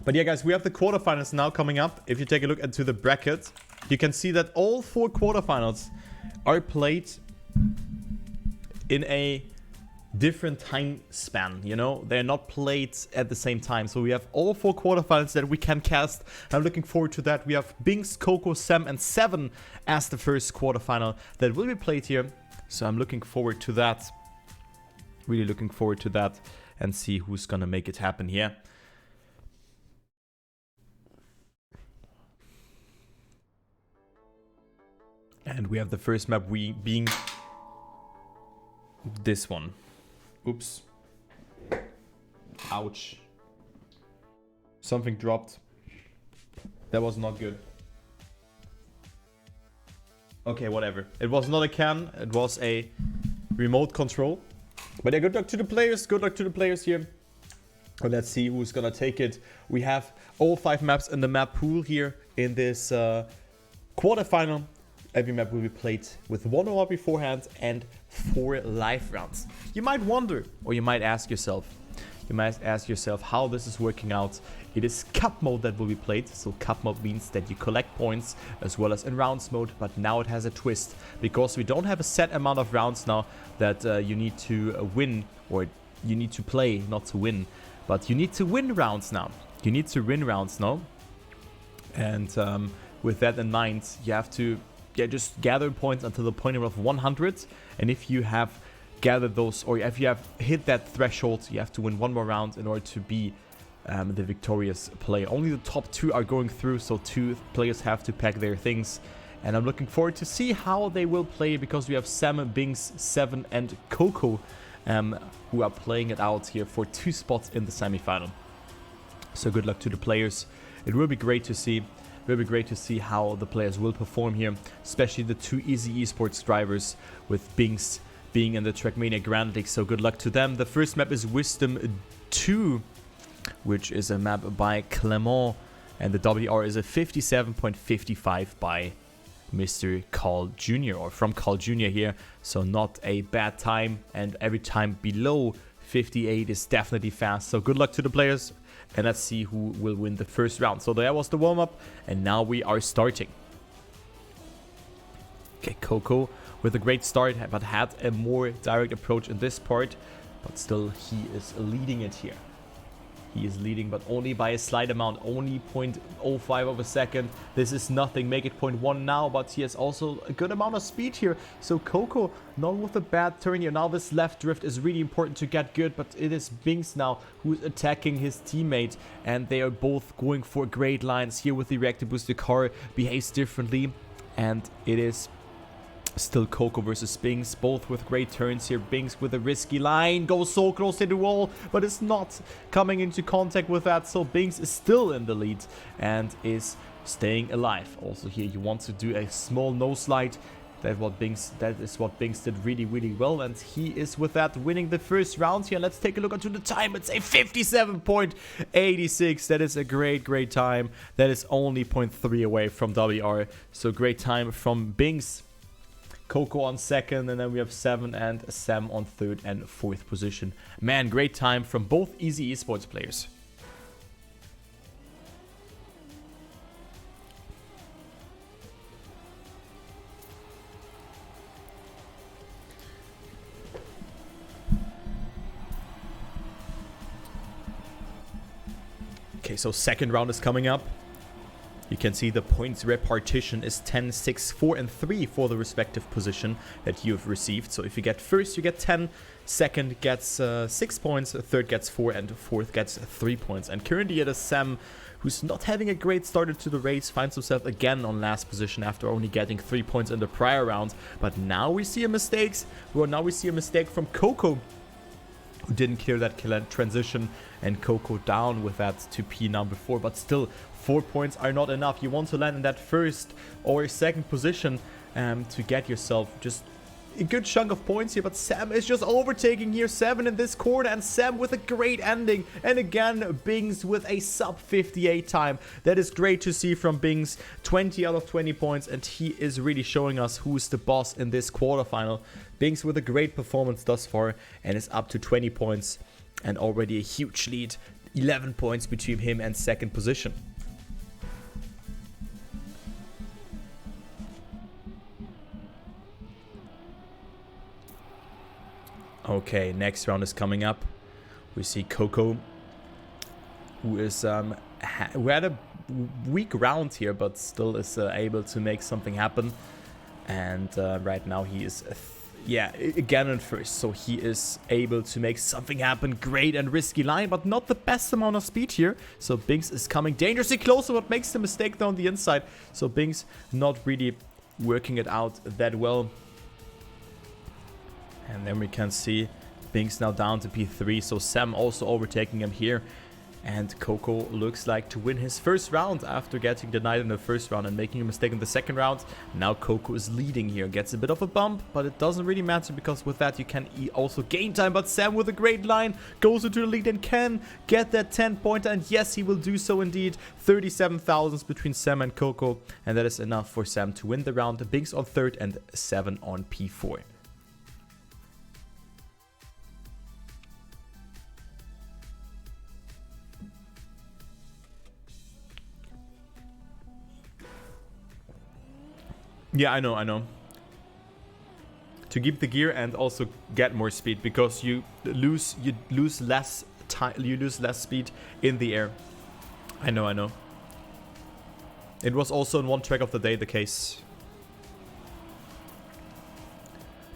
But yeah, guys, we have the quarterfinals now coming up. If you take a look into the bracket, you can see that all 4 quarterfinals are played in a different time span, you know? They're not played at the same time. So we have all 4 quarterfinals that we can cast. I'm looking forward to that. We have Binkss, Cocow, Sam, and 7 as the first quarterfinal that will be played here. So I'm looking forward to that. Really looking forward to that and see who's gonna make it happen here. And we have the first map being this one. Oops. Ouch. Something dropped. That was not good. Okay, whatever. It was not a can. It was a remote control. But yeah, good luck to the players. Good luck to the players here. And let's see who's gonna take it. We have all 5 maps in the map pool here in this quarterfinal. Every map will be played with 1 hour beforehand and 4 live rounds. You might wonder, or you might ask yourself, how this is working out. It is cup mode that will be played. So cup mode means that you collect points as well as in rounds mode, but now it has a twist because we don't have a set amount of rounds now that you need to win, or you need to play, not to win, but you need to win rounds now. You need to win rounds now. And with that in mind, you have to just gather points until the point of 100. And if you have gathered those, or if you have hit that threshold, you have to win 1 more round in order to be the victorious player. Only the top 2 are going through, so 2 players have to pack their things. And I'm looking forward to see how they will play, because we have Sam, Binkss, 7 and Cocow who are playing it out here for 2 spots in the semifinal. So good luck to the players. It will be great to see. It will be great to see how the players will perform here, especially the 2 easy esports drivers, with Binkss being in the Trackmania Grand League. So good luck to them. The first map is Wisdom 2, which is a map by Clement, and the WR is a 57.55 by Mr. Carl Jr. or from Carl Jr. here. So not a bad time, and every time below 58 is definitely fast. So good luck to the players. And let's see who will win the first round. So there was the warm-up, and now we are starting. Okay, Cocow with a great start, but had a more direct approach in this part. But still, he is leading it here. He is leading, but only by a slight amount, only 0.05 of a second. This is nothing. Make it 0.1 now, but he has also a good amount of speed here. So Cocow, not with a bad turn here. Now this left drift is really important to get good, but it is Binkss now who's attacking his teammate, and they are both going for great lines here with the reactor boost. The car behaves differently, and it is still Cocow versus Binkss, both with great turns here. Binkss with a risky line, goes so close to the wall, but is not coming into contact with that. So Binkss is still in the lead and is staying alive. Also here, you want to do a small no slide. That is what Binkss did really, really well, and he is with that winning the first round here. Let's take a look into the time. It's a 57.86. That is a great, great time. That is only 0.3 away from WR. So great time from Binkss. Cocow on second, and then we have 7 and Sam on 3rd and 4th position. Man, great time from both easy esports players. Okay, so second round is coming up. You can see the points repartition is 10, 6, 4, and 3 for the respective position that you've received. So if you get first, you get 10, second gets 6 points, third gets 4, and fourth gets 3 points. And currently it is Sam, who's not having a great start to the race, finds himself again on last position after only getting 3 points in the prior round. But now we see a mistake. Well, now we see a mistake from Cocow, who didn't clear that transition, and Cocow down with that to P number 4, but still 4 points are not enough. You want to land in that first or second position to get yourself just a good chunk of points here, but Sam is just overtaking here. 7 in this corner, and Sam with a great ending. And again, Binkss with a sub 58 time. That is great to see from Binkss. 20 out of 20 points, and he is really showing us who's the boss in this quarterfinal. Binkss with a great performance thus far, and is up to 20 points and already a huge lead 11 points between him and second position. Okay, next round is coming up. We see Cocow, who is who had a weak round here, but still is able to make something happen. And right now he is, again in first, so he is able to make something happen. Great and risky line, but not the best amount of speed here. So Binkss is coming dangerously closer, but makes the mistake down the inside. So Binkss not really working it out that well. And then we can see Binkss now down to P3, so Sam also overtaking him here. And Cocow looks like to win his first round after getting denied in the first round and making a mistake in the second round. Now Cocow is leading here, gets a bit of a bump, but it doesn't really matter because with that you can also gain time. But Sam with a great line goes into the lead and can get that 10-pointer, and yes, he will do so indeed. 37,000 between Sam and Cocow, and that is enough for Sam to win the round. Binkss on third and 7 on P4. Yeah, I know. To keep the gear and also get more speed, because you lose less time, you lose less speed in the air. I know. It was also in one track of the day the case.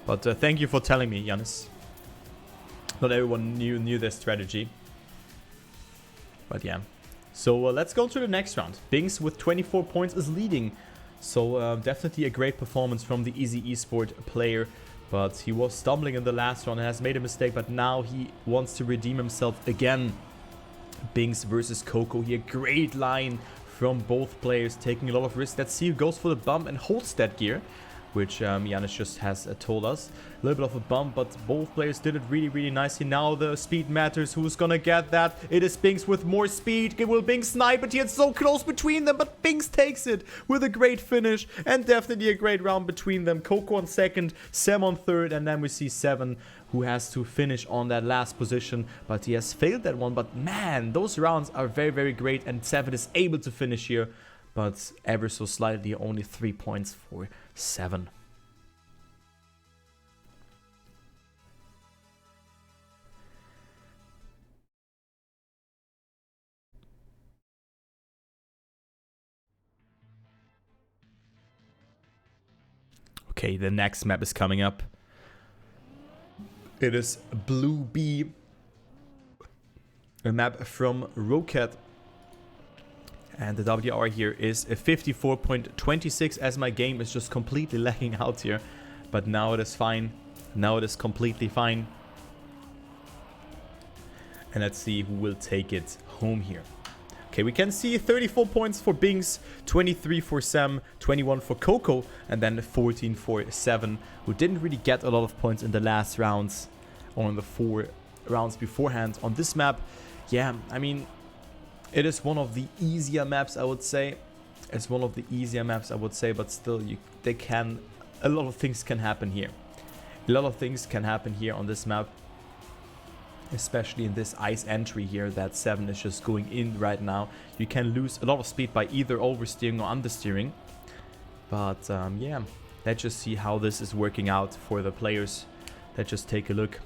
But thank you for telling me, Giannis. Not everyone knew this strategy. But yeah. So let's go to the next round. Binkss with 24 points is leading. So definitely a great performance from the Easy Esport player. But he was stumbling in the last round and has made a mistake. But now he wants to redeem himself again. Binkss versus Cocow here. Great line from both players, taking a lot of risk. Let's see who goes for the bump and holds that gear, which Giannis just has told us. A little bit of a bump, but both players did it really nicely. Now the speed matters. Who's gonna get that? It is Binkss with more speed. Will Binkss snipe it? It's so close between them, but Binkss takes it with a great finish and definitely a great round between them. Cocow on second, Sam on third, and then we see 7 who has to finish on that last position, but he has failed that one. But man, those rounds are very great, and 7 is able to finish here, but ever so slightly, only 3 points for 7. Okay, the next map is coming up. It is Blue B, a map from Rocket. And the WR here is a 54.26, as my game is just completely lagging out here. But now it is fine. Now it is completely fine. And let's see who will take it home here. Okay, we can see 34 points for Binkss, 23 for Sam, 21 for Cocow, and then 14 for 7, who didn't really get a lot of points in the last rounds, or in the 4 rounds beforehand on this map. Yeah, I mean, it is one of the easier maps, I would say. It's one of the easier maps, I would say, but still, a lot of things can happen here. A lot of things can happen here on this map. Especially in this ice entry here that 7 is just going in right now. You can lose a lot of speed by either oversteering or understeering. But yeah, let's just see how this is working out for the players. Let's just take a look.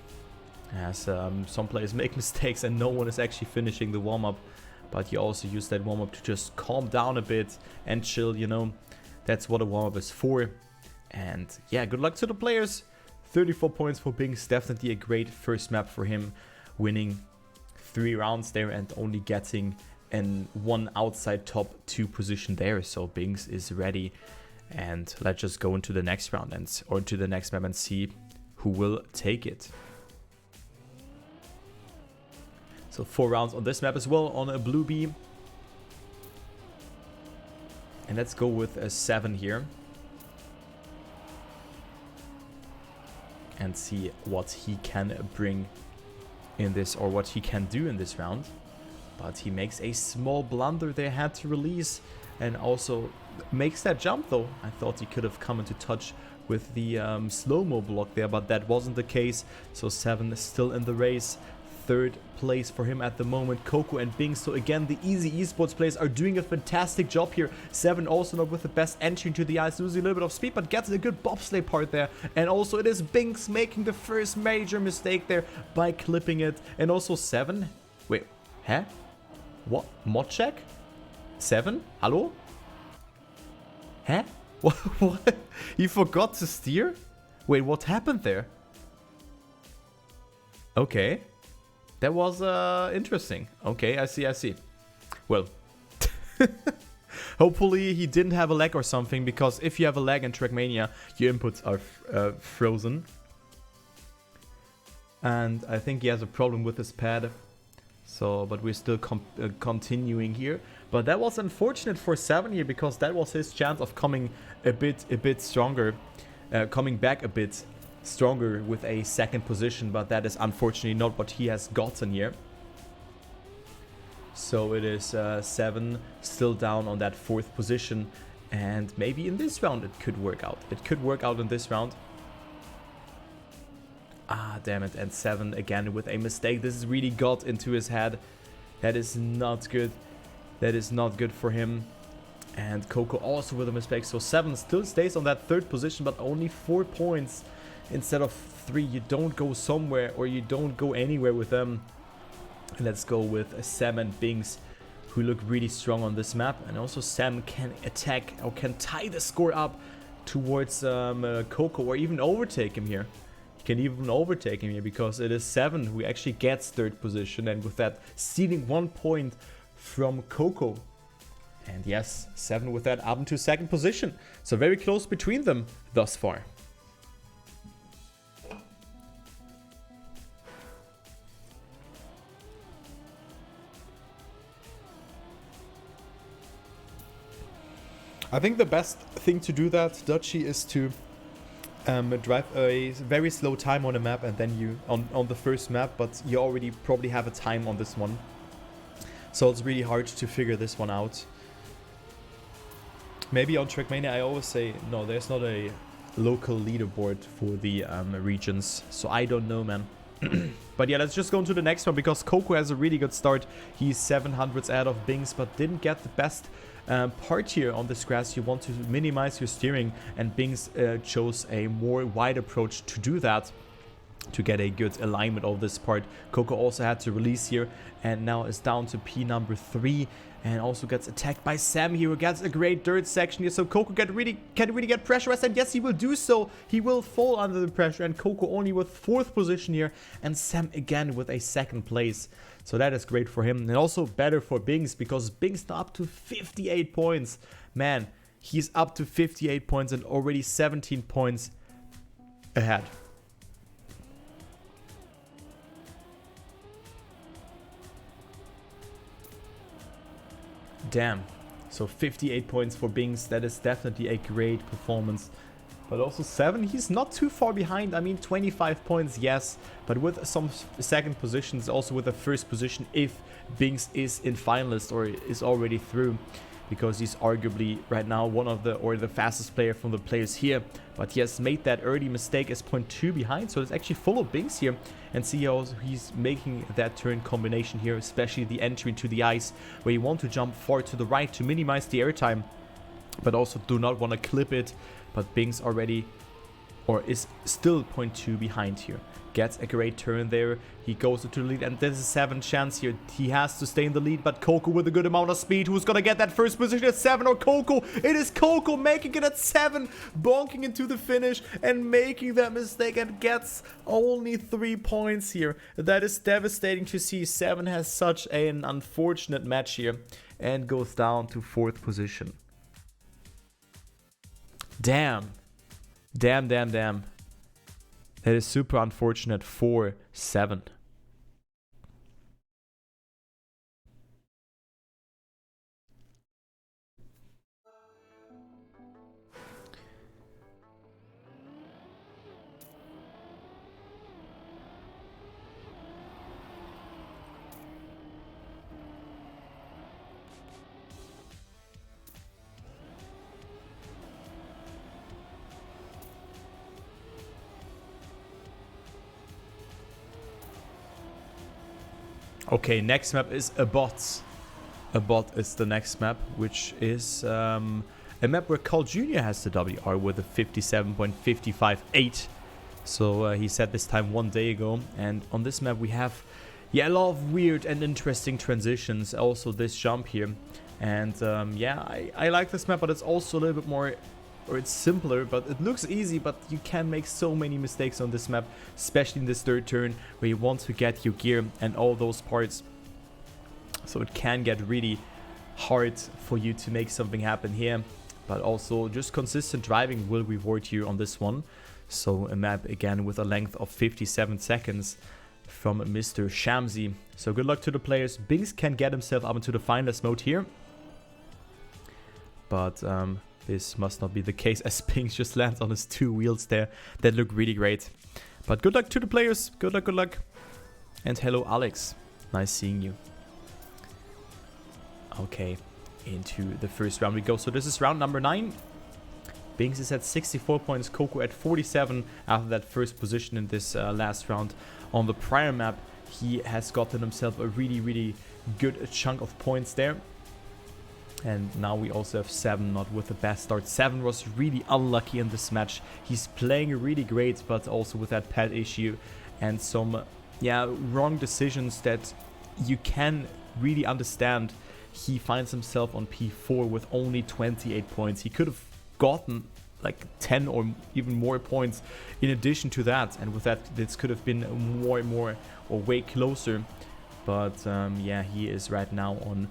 As some players make mistakes and no one is actually finishing the warm-up. But you also use that warm-up to just calm down a bit and chill, you know. That's what a warm-up is for. And yeah, good luck to the players. 34 points for Binkss, definitely a great first map for him, winning 3 rounds there and only getting one outside top 2 position there. So Binkss is ready, and let's just go into the next round or into the next map and see who will take it. So 4 rounds on this map as well on a Blue B, and let's go with a 7 here. And see what he can bring in this, or what he can do in this round. But he makes a small blunder they had to release, and also makes that jump though. I thought he could have come into touch with the slow-mo block there, but that wasn't the case. So 7 is still in the race. third place for him at the moment. Cocow and Binkss. So again, the easy esports players are doing a fantastic job here. 7 also not with the best entry into the ice, losing a little bit of speed, but gets a good bobsleigh part there. And also it is Binkss making the first major mistake there by clipping it. And also 7. Wait, huh? What? Mod check? 7? Hello? Huh? What? He forgot to steer? Wait, what happened there? Okay. That was interesting. Okay, I see. Well, hopefully he didn't have a lag or something, because if you have a lag in Trackmania, your inputs are frozen. And I think he has a problem with his pad. So, but we're still continuing here. But that was unfortunate for 7 here, because that was his chance of coming a bit stronger, coming back a bit stronger with a second position, but that is unfortunately not what he has gotten here. So it is 7 still down on that 4th position, and maybe in this round it could work out. It could work out in this round. Ah, damn it, and 7 again with a mistake. This has really got into his head. That is not good. That is not good for him. And Cocow also with a mistake. So 7 still stays on that 3rd position, but only 4 points instead of 3. You don't go somewhere, or you don't go anywhere with them. And let's go with Sam and Binkss, who look really strong on this map. And also Sam can attack, or can tie the score up towards Cocow, or even overtake him here. He can even overtake him here, because it is 7 who actually gets 3rd position, and with that stealing 1 point from Cocow. And yes, 7 with that up into 2nd position. So very close between them thus far. I think the best thing to do that, Dutchie, is to drive a very slow time on a map, and then you on the first map, but you already probably have a time on this one. So it's really hard to figure this one out. Maybe on Trackmania I always say, no, there's not a local leaderboard for the regions. So I don't know, man. But yeah, let's just go into the next one, because Cocow has a really good start. He's 700s out of Binkss, but didn't get the best part here on this grass. You want to minimize your steering, and Binkss chose a more wide approach to do that, to get a good alignment of this part. Cocow also had to release here, and now is down to P number 3, and also gets attacked by Sam here, who gets a great dirt section here. So Cocow can really get pressurized, and yes, he will do so. He will fall under the pressure, and Cocow only with 4th position here, and Sam again with a 2nd place. So that is great for him, and also better for Binkss, because Binkss now up to 58 points. Man, he's up to 58 points and already 17 points ahead. Damn. So 58 points for Binkss. That is definitely a great performance. But also 7, he's not too far behind. I mean, 25 points, yes. But with some 2nd positions, also with the 1st position, if Binkss is in finalist or is already through. Because he's arguably right now one of the fastest player from the players here. But he has made that early mistake as 0.2 behind. So let's actually follow Binkss here and see how he's making that turn combination here. Especially the entry into the ice, where you want to jump far to the right to minimize the airtime, but also do not want to clip it. But Binkss already, or is still 0.2 behind here. Gets a great turn there. He goes into the lead, and there's a 7 chance here. He has to stay in the lead, but Cocow with a good amount of speed. Who's gonna get that 1st position at 7, or Cocow? It is Cocow making it at 7, bonking into the finish and making that mistake, and gets only 3 points here. That is devastating to see. 7 has such an unfortunate match here and goes down to 4th position. Damn. Damn. That is super unfortunate for 7. Okay, next map is a bot. A bot is the next map, which is a map where Carl Jr. has the WR with a 57.558. So he said this time 1 day ago. And on this map we have, yeah, a lot of weird and interesting transitions. Also this jump here. And yeah, I like this map, but it's also a little bit more, or it's simpler, but it looks easy, but you can make so many mistakes on this map, especially in this third turn where you want to get your gear and all those parts. So it can get really hard for you to make something happen here, but also just consistent driving will reward you on this one. So a map again with a length of 57 seconds from Mr. Shamsi. So good luck to the players. Binkss can get himself up into the finalist mode here, but this must not be the case as Binkss just lands on his 2 wheels there that look really great. But good luck to the players. Good luck, good luck. And hello, Alex. Nice seeing you. Okay, into the first round we go. So this is round number 9. Binkss is at 64 points, Cocow at 47 after that first position in this last round. On the prior map, he has gotten himself a really good chunk of points there. And now we also have 7, not with the best start. 7 was really unlucky in this match. He's playing really great, but also with that pad issue and some, yeah, wrong decisions that you can really understand. He finds himself on P4 with only 28 points. He could have gotten like 10 or even more points in addition to that. And with that, this could have been more or way closer. But yeah, he is right now on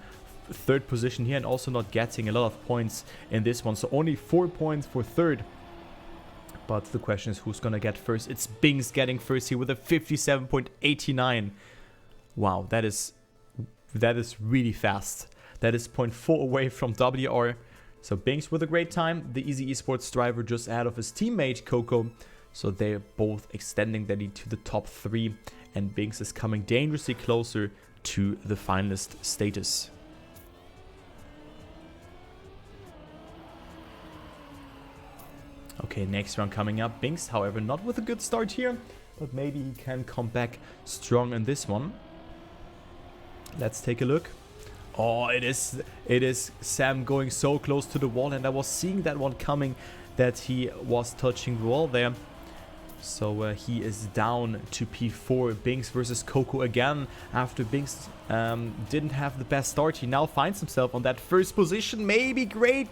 3rd position here and also not getting a lot of points in this one. So only 4 points for 3rd. But the question is who's gonna get first. It's Binkss getting first here with a 57.89. Wow, that is really fast. That is 0.4 away from WR. So Binkss with a great time. The Easy Esports driver just ahead of his teammate Cocow. So they're both extending their lead to the top 3. And Binkss is coming dangerously closer to the finalist status. Okay, next round coming up. Binkss, however, not with a good start here. But maybe he can come back strong in this one. Let's take a look. Oh, it is Sam going so close to the wall, and I was seeing that one coming, that he was touching the wall there. So he is down to P4. Binkss versus Cocow again. After Binkss didn't have the best start, he now finds himself on that first position. Maybe great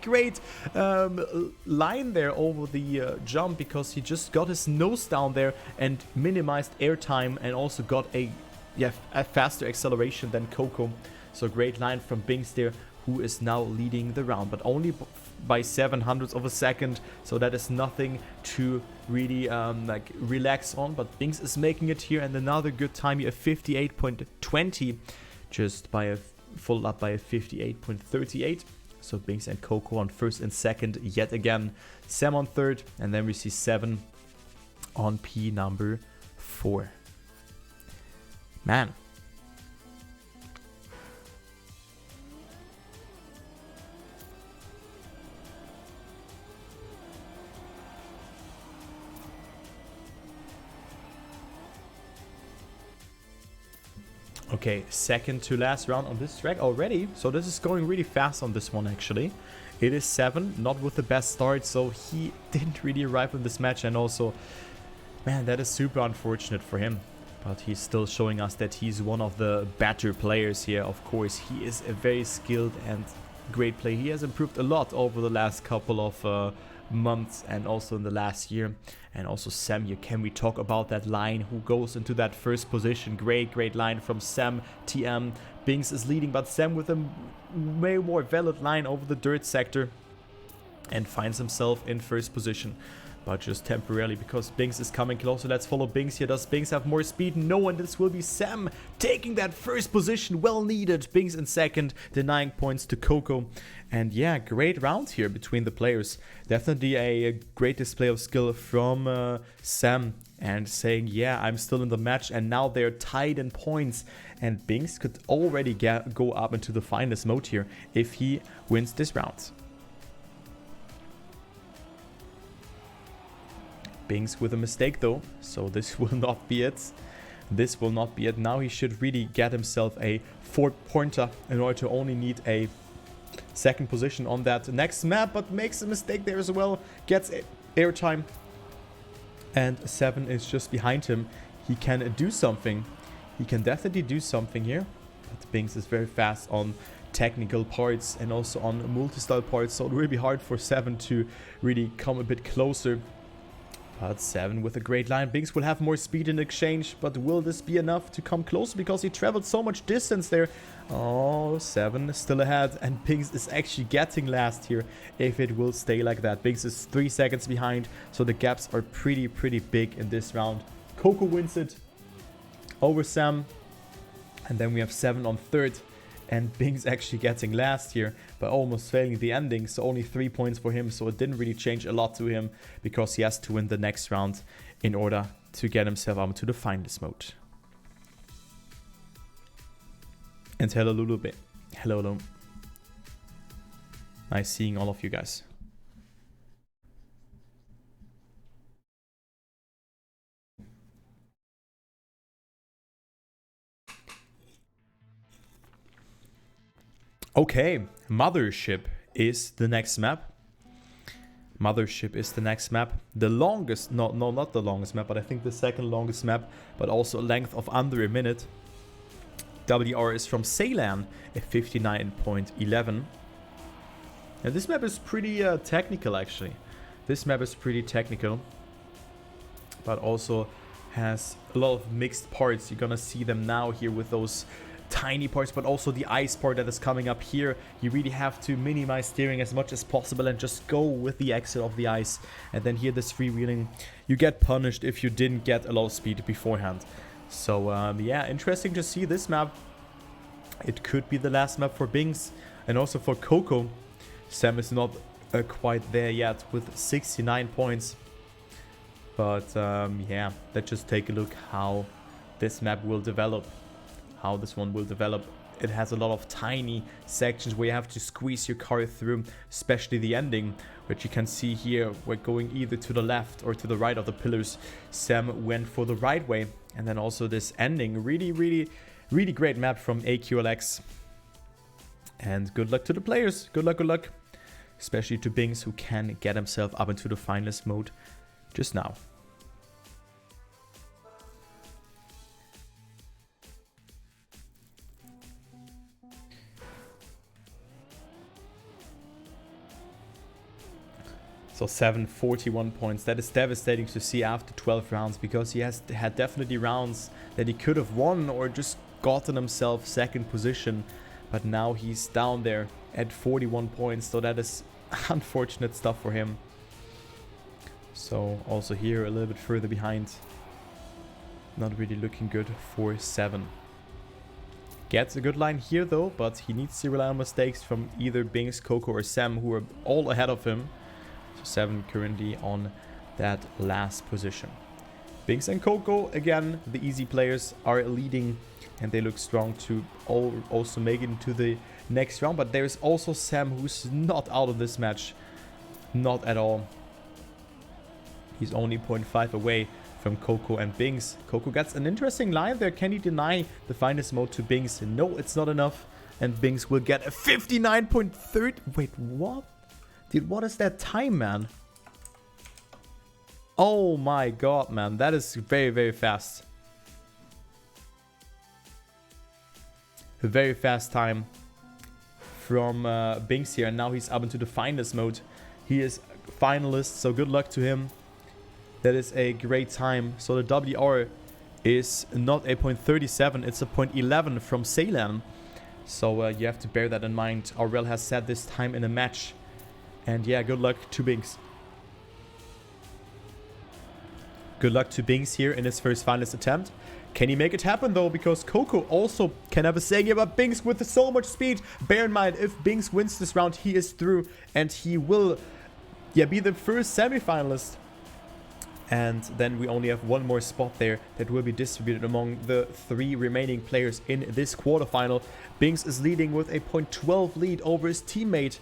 line there over the jump, because he just got his nose down there and minimized airtime, and also got a faster acceleration than Cocow. So great line from Binkss there, who is now leading the round, but only by 0.07 of a second. So that is nothing to really like relax on. But Binkss is making it here, and another good time here, 58.20, just by a full up by a 58.38. So Binkss and Cocow on 1st and 2nd yet again. Sam on 3rd, and then we see 7 on P number 4. Man. Okay, 2nd to last round on this track already. So this is going really fast on this one actually. It is 7, not with the best start, so he didn't really arrive in this match. And also, man, that is super unfortunate for him. But he's still showing us that he's one of the better players here. Of course, he is a very skilled and great player. He has improved a lot over the last couple of months and also in the last year. And also Sam here, can we talk about that line? Who goes into that first position? Great line from Sam TM. Binkss is leading, but Sam with a way more valid line over the dirt sector and finds himself in first position. But just temporarily, because Binkss is coming closer. Let's follow Binkss here. Does Binkss have more speed? No, and this will be Sam taking that first position. Well needed. Binkss in 2nd, denying points to Cocow. And yeah, great round here between the players. Definitely a great display of skill from Sam. And saying, yeah, I'm still in the match. And now they're tied in points. And Binkss could already go up into the finalist mode here if he wins this round. Binkss with a mistake though, so this will not be it. this will not be it. Now he should really get himself a 4-pointer in order to only need a second position on that next map, but makes a mistake there as well. Gets airtime, and 7 is just behind him. He can do something. He can definitely do something here. But Binkss is very fast on technical parts and also on multi-style parts, so it will be hard for 7 to really come a bit closer. But 7 with a great line. Binkss will have more speed in exchange, but will this be enough to come closer? Because he traveled so much distance there. Oh, 7 is still ahead, and Binkss is actually getting last here if it will stay like that. Binkss is 3 seconds behind, so the gaps are pretty big in this round. Cocow wins it over Sam, and then we have 7 on third. And Binkss actually getting last here, but almost failing the ending, so only 3 points for him, so it didn't really change a lot to him, because he has to win the next round in order to get himself up to the finalist mode. And hello Lulu. Hello. Nice seeing all of you guys. Okay, Mothership is the next map. Mothership is the next map. The longest, no, not the longest map, but I think the second longest map, but also a length of under a minute. WR is from Ceylan at 59.11. And this map is pretty technical, actually. This map is pretty technical, but also has a lot of mixed parts. You're gonna see them now here with those tiny parts, but also the ice part that is coming up here. You really have to minimize steering as much as possible and just go with the exit of the ice. And then here this freewheeling, you get punished if you didn't get a lot of speed beforehand. So yeah, interesting to see this map. It could be the last map for Binkss, and also for Cocow. Sam is not quite there yet with 69 points. But yeah, let's just take a look how this map will develop. How this one will develop. It has a lot of tiny sections where you have to squeeze your car through, especially the ending, which you can see here. We're going either to the left or to the right of the pillars. Sam went for the right way. And then also this ending, really great map from AQLX. And good luck to the players. Good luck. Especially to Binkss, who can get himself up into the finalist mode just now. So 741 points. That is devastating to see after 12 rounds, because he has had definitely rounds that he could have won or just gotten himself second position. But now he's down there at 41 points. So that is unfortunate stuff for him. So also here a little bit further behind. Not really looking good for 7. Gets a good line here though, but he needs to rely on mistakes from either Binkss, Cocow or Sam, who are all ahead of him. 7 currently on that last position. Binkss and Cocow, again, the easy players, are leading, and they look strong to also make it into the next round. But there's also Sam, who's not out of this match. Not at all. He's only 0.5 away from Cocow and Binkss. Cocow gets an interesting line there. Can he deny the finest mode to Binkss? No, it's not enough. And Binkss will get a 59.30. Wait, what? Dude, what is that time, man? Oh my god, man. That is very fast. A very fast time from Binkss here. And now he's up into the finalist mode. He is finalist, so good luck to him. That is a great time. So the WR is not a 0.37, it's a 0.11 from Ceylan. So you have to bear that in mind. Aurel has said this time in a match. And yeah, good luck to Binkss. Good luck to Binkss here in his first finalist attempt. Can he make it happen though? Because Cocow also can have a say here, but Binkss with so much speed. Bear in mind, if Binkss wins this round, he is through, and he will be the first semifinalist. And then we only have one more spot there that will be distributed among the 3 remaining players in this quarterfinal. Binkss is leading with a 0.12 lead over his teammate.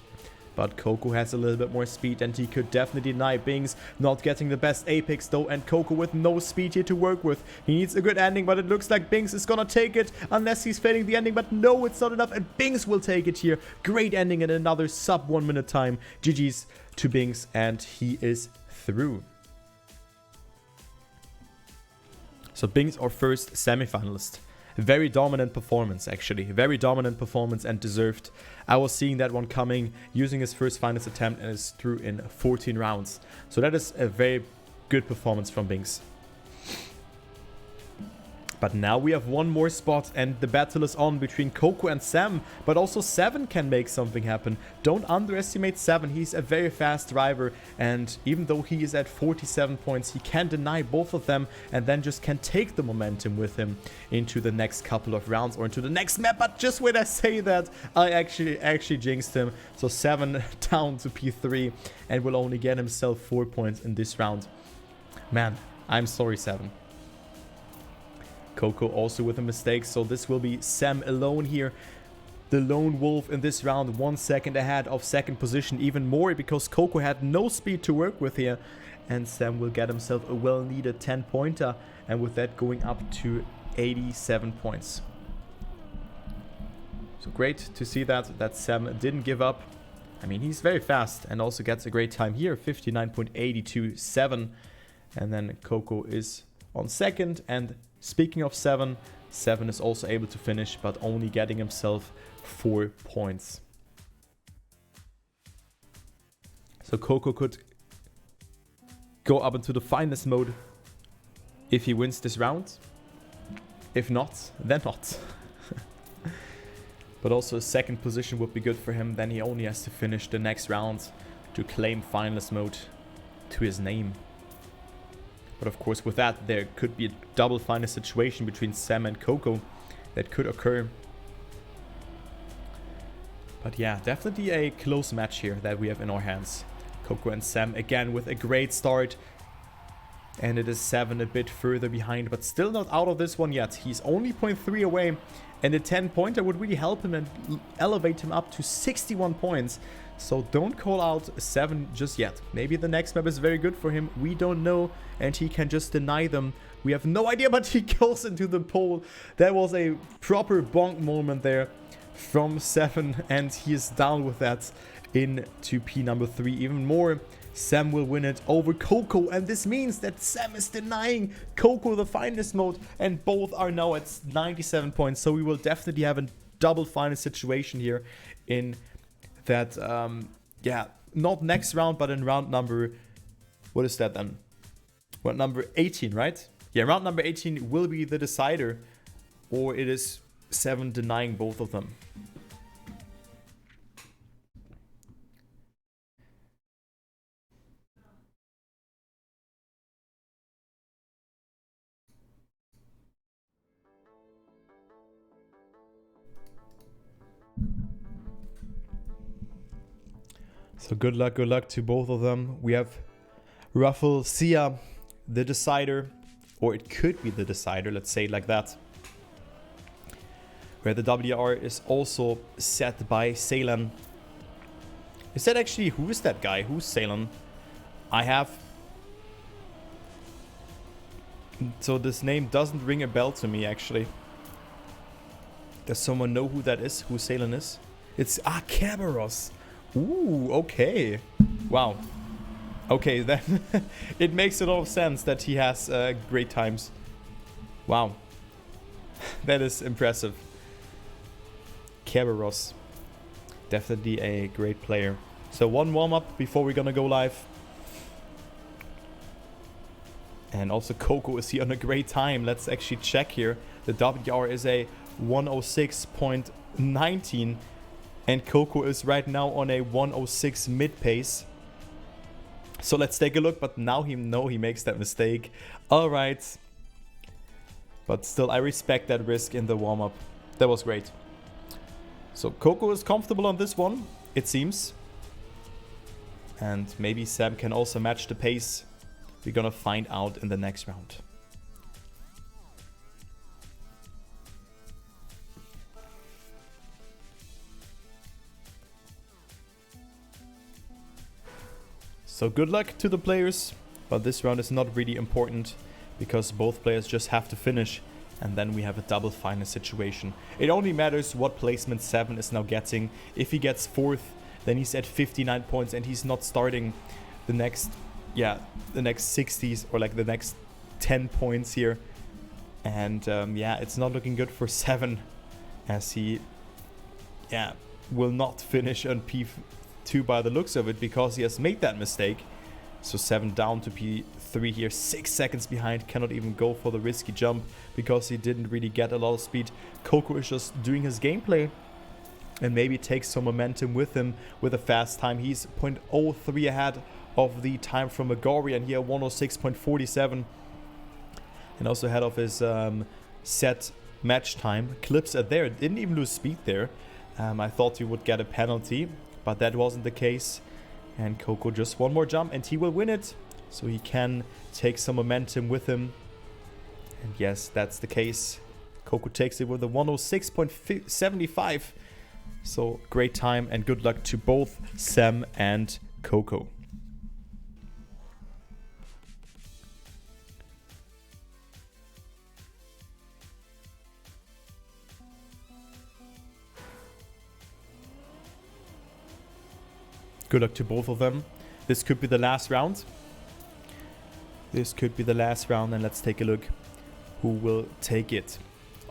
But Cocow has a little bit more speed and he could definitely deny. Binkss not getting the best apex though, and Cocow with no speed here to work with. He needs a good ending, but it looks like Binkss is gonna take it unless he's failing the ending. But no, it's not enough, and Binkss will take it here. Great ending in another sub 1 minute time. GG's to Binkss, and he is through. So Binkss, our first semi-finalist. Very dominant performance, actually. Very dominant performance and deserved. I was seeing that one coming, using his first finals attempt, and is through in 14 rounds. So that is a very good performance from Binkss. But now we have one more spot, and the battle is on between Cocow and Sam. But also 7 can make something happen. Don't underestimate 7. He's a very fast driver, and even though he is at 47 points, he can deny both of them and then just can take the momentum with him into the next couple of rounds or into the next map. But just when I say that, I actually jinxed him. So 7 down to P3 and will only get himself 4 points in this round. Man, I'm sorry, 7. Cocow also with a mistake, so this will be Sam alone here. The lone wolf in this round, 1 second ahead of second position, even more because Cocow had no speed to work with here. And Sam will get himself a well-needed 10-pointer, and with that going up to 87 points. So great to see that Sam didn't give up. I mean, he's very fast and also gets a great time here, 59.827. And then Cocow is on second, and speaking of 7, 7 is also able to finish, but only getting himself 4 points. So Cocow could go up into the finest mode if he wins this round. If not, then not. But also a second position would be good for him. Then he only has to finish the next round to claim finalist mode to his name. But of course, with that, there could be a double final situation between Sam and Cocow that could occur. But yeah, definitely a close match here that we have in our hands. Cocow and Sam again with a great start. And it is 7 a bit further behind, but still not out of this one yet. He's only 0.3 away, and a 10-pointer would really help him and elevate him up to 61 points. So don't call out 7 just yet. Maybe the next map is very good for him. We don't know, and he can just deny them. We have no idea, but he goes into the pole. That was a proper bonk moment there from 7, and he is down with that into P number 3. Even more, Sam will win it over Cocow, and this means that Sam is denying Cocow the finalist mode, and both are now at 97 points. So we will definitely have a double final situation here in that, yeah, not next round, but in round number, what is that then? Round number 18, right? Yeah, round number 18 will be the decider, or it is 7 denying both of them. So good luck to both of them. We have Ruffle Sia, the decider, or it could be the decider, let's say it like that. Where the WR is also set by Ceylon. Is that actually, who is that guy? Who's Ceylon? I have... So this name doesn't ring a bell to me, actually. Does someone know who that is? Who Ceylon is? It's Kerberos. Ooh, okay. Wow. Okay, then it makes a lot of sense that he has great times. Wow. That is impressive. Kerberos. Definitely a great player. So one warm-up before we're gonna go live. And also Cocow is here on a great time. Let's actually check here. The WR is a 106.19. And Cocow is right now on a 106 mid pace. So let's take a look. But now he makes that mistake. Alright. But still, I respect that risk in the warm-up. That was great. So Cocow is comfortable on this one, it seems. And maybe Sam can also match the pace. We're gonna find out in the next round. So good luck to the players, but this round is not really important because both players just have to finish, and then we have a double final situation. It only matters what placement 7 is now getting. If he gets 4th, then he's at 59 points and he's not starting the next 60s or like the next 10 points here. And yeah, it's not looking good for 7, as he will not finish on P2 by the looks of it, because he has made that mistake. So 7 down to P3 here, 6 seconds behind, cannot even go for the risky jump because he didn't really get a lot of speed. Cocow is just doing his gameplay and maybe takes some momentum with him with a fast time. He's 0.03 ahead of the time from Megorian here, 106.47, and also ahead of his set match time. Clips it there, didn't even lose speed there. I thought he would get a penalty, but that wasn't the case. And Cocow just one more jump and he will win it. So he can take some momentum with him. And yes, that's the case. Cocow takes it with a 106.75. So great time and good luck to both Sam and Cocow. Good luck to both of them. This could be the last round. This could be the last round, and let's take a look who will take it.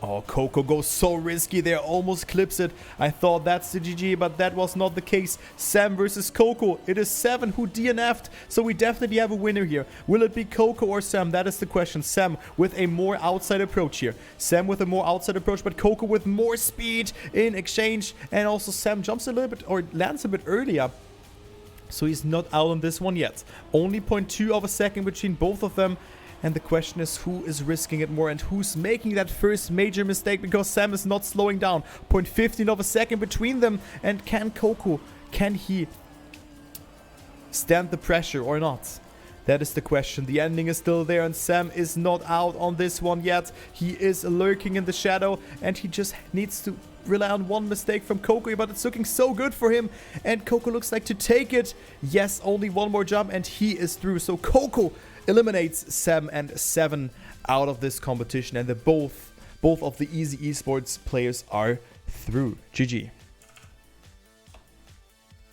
Oh, Cocow goes so risky there, almost clips it. I thought that's the GG, but that was not the case. Sam versus Cocow. It is 7 who DNF'd, so we definitely have a winner here. Will it be Cocow or Sam? That is the question. Sam with a more outside approach here. Sam with a more outside approach, but Cocow with more speed in exchange. And also Sam jumps a little bit, or lands a bit earlier. So he's not out on this one yet. Only 0.2 of a second between both of them. And the question is, who is risking it more and who's making that first major mistake, because Sam is not slowing down. 0.15 of a second between them. And can Cocow, can he stand the pressure or not? That is the question. The ending is still there and Sam is not out on this one yet. He is lurking in the shadow and he just needs to rely on one mistake from Cocow, but it's looking so good for him. And Cocow looks like to take it. Yes, only one more jump and he is through. So Cocow eliminates Sam and 7 out of this competition, and both of the Easy Esports players are through. GG.